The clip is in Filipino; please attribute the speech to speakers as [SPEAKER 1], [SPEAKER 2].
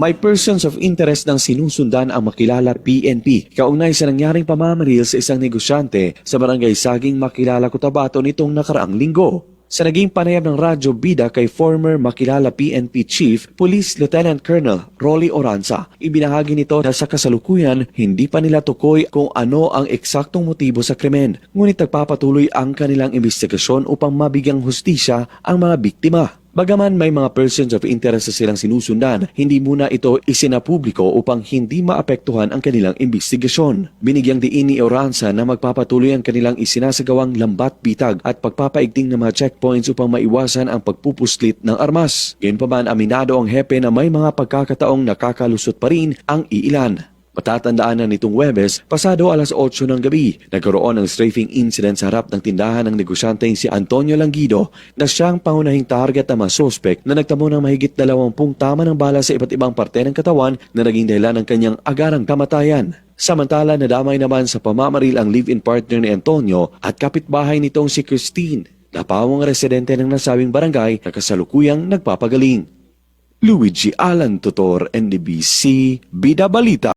[SPEAKER 1] May persons of interest ng sinusundan ang makilala PNP kaugnay sa nangyaring pamamaril sa isang negosyante sa barangay Saging Makilala, Cotabato nitong nakaraang linggo. Sa naging panayam ng Radyo Bida kay former Makilala PNP Chief Police Lieutenant Colonel Rolly Oranza, ibinahagi nito na sa kasalukuyan hindi pa nila tukoy kung ano ang eksaktong motibo sa krimen, ngunit nagpapatuloy ang kanilang investigasyon upang mabigyang hustisya ang mga biktima. Bagaman may mga persons of interest na silang sinusundan, hindi muna ito isinapubliko upang hindi maapektuhan ang kanilang investigasyon. Binigyang diin ni Oranza na magpapatuloy ang kanilang isinasagawang lambat-bitag at pagpapaigting ng mga checkpoints upang maiwasan ang pagpupuslit ng armas. Gayunpaman, aminado ang hepe na may mga pagkakataong nakakalusot pa rin ang iilan. Matatandaan na nitong Huwebes, pasado alas 8 ng gabi, nagkaroon ng strafing incident sa harap ng tindahan ng negosyanteng si Antonio Langido na siyang pangunahing target ng mga suspect na nagtamo ng mahigit 20 tama ng bala sa iba't ibang parte ng katawan na naging dahilan ng kanyang agarang kamatayan. Samantala, nadamay naman sa pamamaril ang live-in partner ni Antonio at kapitbahay nitong si Christine, na pawang residente ng nasabing barangay na kasalukuyang nagpapagaling. Luigi Alan Tutor, NDBC, Bida Balita.